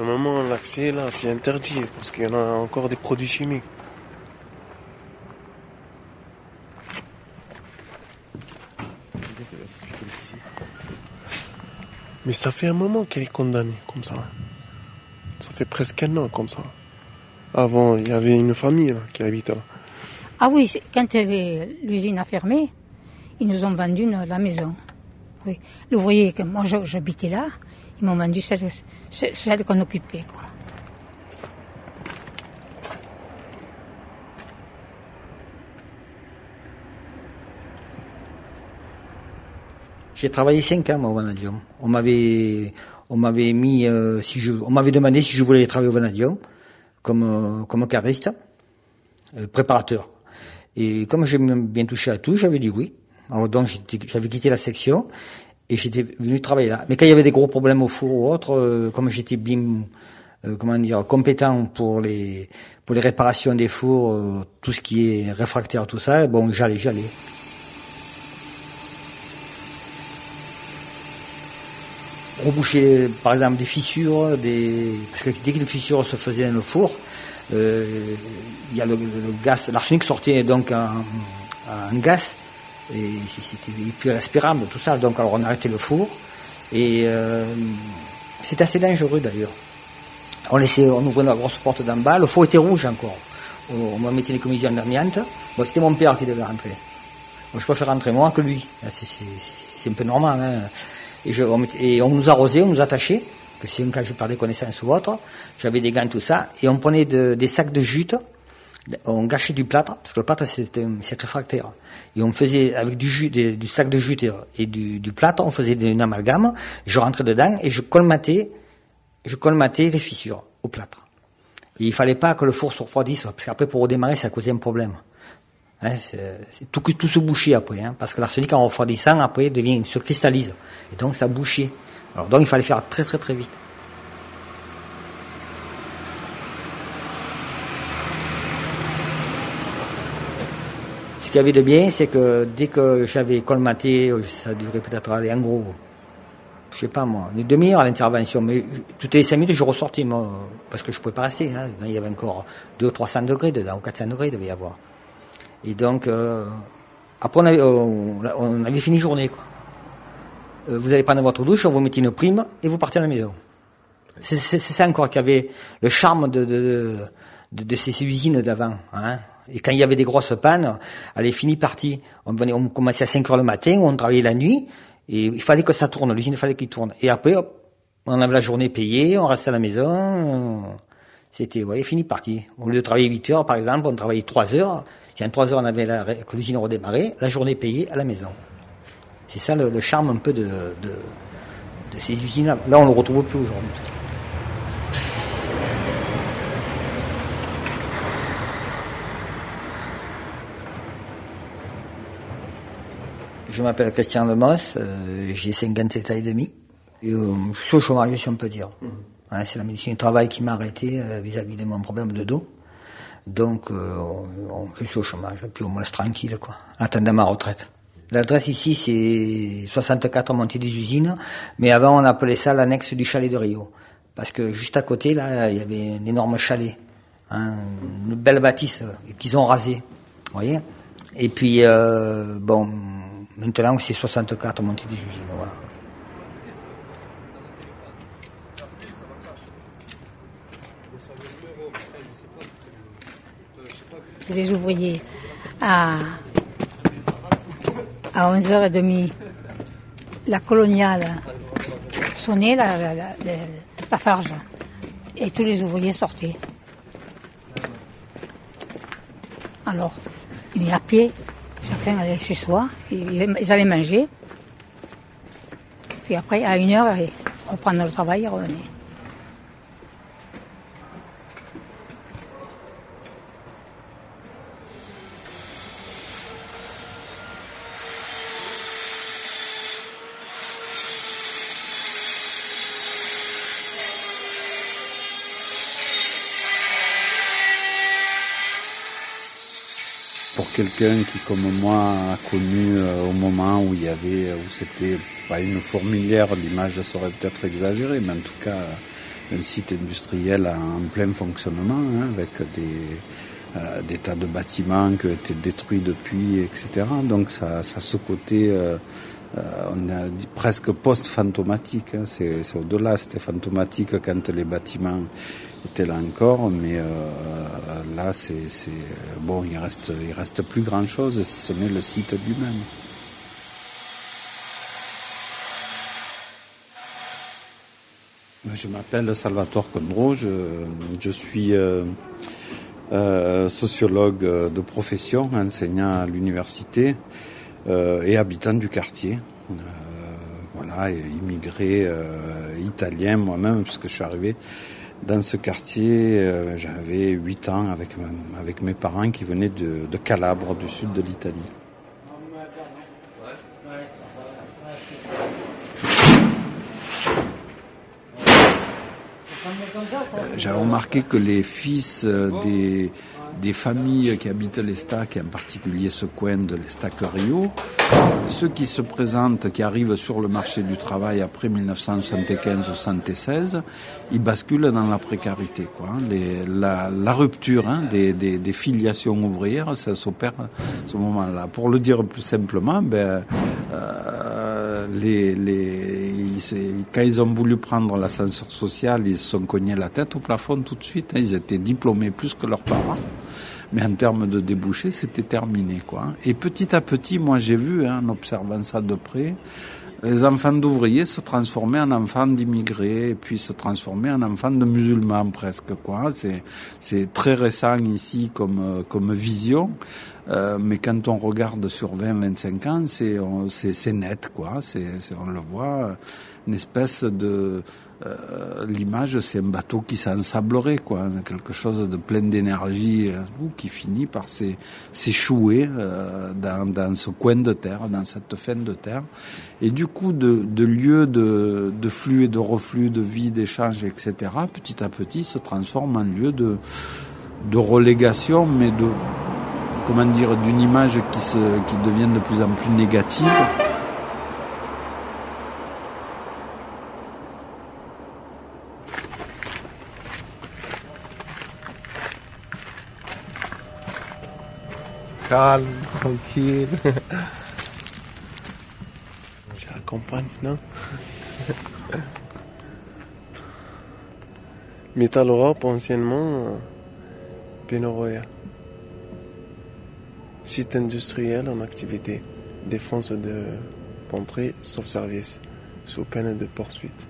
Normalement, l'accès là, c'est interdit parce qu'il y en a encore des produits chimiques. Mais ça fait un moment qu'elle est condamnée comme ça. Ça fait presque un an comme ça. Avant, il y avait une famille là, qui habitait là. Ah oui, quand l'usine a fermé, ils nous ont vendu la maison. Oui. L'ouvrier, que moi j'habitais là, ils m'ont vendu celle qu'on occupait, quoi. J'ai travaillé 5 ans moi, au vanadium. On m'avait mis, on m'avait demandé si je voulais travailler au vanadium comme cariste, préparateur. Et comme j'aime bien toucher à tout, j'avais dit oui. Alors donc j'avais quitté la section et j'étais venu travailler là. Mais quand il y avait des gros problèmes au four ou autre, comme j'étais bien compétent pour les réparations des fours, tout ce qui est réfractaire, tout ça, bon j'allais. Reboucher par exemple des fissures, parce que dès qu'une fissure se faisait dans le four, il y a le gaz, l'arsenic sortait donc en gaz, et c'était plus respirable, tout ça, donc alors on arrêtait le four, et c'était assez dangereux d'ailleurs. On ouvrait la grosse porte d'en bas, le four était rouge encore, on m'a mis les commissions d'amiante, bon, c'était mon père qui devait rentrer. Bon, je préfère rentrer moi que lui, c'est un peu normal, hein. Et on nous arrosait, on nous attachait, que si quand je perdais connaissance ou autre, j'avais des gants, tout ça, et on prenait des sacs de jute, on gâchait du plâtre, parce que le plâtre c'est réfractaire, et on faisait avec du sac de jute et du plâtre, on faisait une amalgame, je rentrais dedans et je colmatais les fissures au plâtre. Et il fallait pas que le four se refroidisse, parce qu'après pour redémarrer ça causait un problème. Hein, tout se bouchait après, hein, parce que l'arsenic en refroidissant après il se cristallise, et donc ça bouchait. Alors donc il fallait faire très très très vite. Ce qu'il y avait de bien, c'est que dès que j'avais colmaté, ça durait peut-être aller en gros, je sais pas moi, une demi-heure à l'intervention, mais toutes les 5 minutes je ressortais, moi, parce que je pouvais pas rester, hein. Il y avait encore 200-300 degrés dedans, ou 400 degrés il devait y avoir. Et donc, après on avait fini journée, quoi. Vous allez prendre votre douche, on vous mettez une prime et vous partez à la maison. C'est ça encore qui avait le charme de ces usines d'avant, hein. Et quand il y avait des grosses pannes, allez, fini parti. On commençait à 5 heures le matin, on travaillait la nuit, et il fallait que ça tourne, l'usine, il fallait qu'il tourne. Et après, hop, on avait la journée payée, on restait à la maison, c'était, fini parti. Au lieu de travailler 8 heures, par exemple, on travaillait 3 heures. Si en 3 heures on avait que l'usine redémarrait, la journée payée à la maison. C'est ça le charme un peu de ces usines-là. Là, on ne le retrouve plus aujourd'hui. Je m'appelle Christian Lemos, j'ai 57 ans et demi. Et, je suis au chômage, si on peut dire. Hein, c'est la médecine du travail qui m'a arrêté vis-à-vis de mon problème de dos. Donc, je suis au chômage, et puis au moins tranquille, quoi, en attendant ma retraite. L'adresse ici, c'est 64 montée des usines, mais avant on appelait ça l'annexe du chalet de Rio. Parce que juste à côté, là, il y avait un énorme chalet, hein, une belle bâtisse qu'ils ont rasée, vous voyez. Et puis, maintenant c'est 64 montée des usines, voilà. Les ouvriers à 11h30, la coloniale sonnait, la farge, et tous les ouvriers sortaient. Alors, ils à pied, chacun allait chez soi, ils allaient manger, puis après, à 1h, ils reprenaient le travail et revenaient. Pour quelqu'un qui, comme moi, a connu au moment où où c'était pas une fourmilière, l'image serait peut-être exagérée, mais en tout cas, un site industriel en plein fonctionnement, hein, avec des tas de bâtiments qui ont été détruits depuis, etc. Donc ça a ce côté, on a dit presque post-fantomatique, hein. C'est au-delà, c'était fantomatique quand les bâtiments étaient là encore, mais là bon, il reste plus grand-chose si ce n'est le site lui-même. Je m'appelle Salvatore Condro, je suis sociologue de profession, enseignant à l'université et habitant du quartier. Voilà, et immigré italien moi-même, puisque je suis arrivé dans ce quartier, j'avais 8 ans avec mes parents qui venaient de Calabre, du sud de l'Italie. J'avais remarqué que les fils des familles qui habitent l'Estac, et en particulier ce coin de l'Estac-Rio, ceux qui se présentent, qui arrivent sur le marché du travail après 1975-76, ils basculent dans la précarité, quoi. La rupture, hein, des filiations ouvrières, ça s'opère à ce moment-là. Pour le dire plus simplement, quand ils ont voulu prendre l'ascenseur social, ils se sont cognés la tête au plafond tout de suite, hein. Ils étaient diplômés plus que leurs parents. Mais en termes de débouchés, c'était terminé, quoi. Et petit à petit, moi j'ai vu, hein, en observant ça de près, les enfants d'ouvriers se transformaient en enfants d'immigrés, et puis se transformaient en enfants de musulmans presque, quoi. C'est très récent ici comme vision, mais quand on regarde sur 20-25 ans, c'est net, quoi. On le voit, une espèce de l'image, c'est un bateau qui s'ensablerait, quoi, quelque chose de plein d'énergie, qui finit par s'échouer dans ce coin de terre, dans cette fin de terre. Et du coup, de lieux de flux et de reflux, de vie, d'échange, etc., petit à petit se transforme en lieu de relégation, mais d'une image qui devient de plus en plus négative. Calme, tranquille. C'est la campagne, non? Metal Europe, anciennement, Pénoroya. Site industriel en activité. Défense de pentrée, sauf service. Sous peine de poursuite.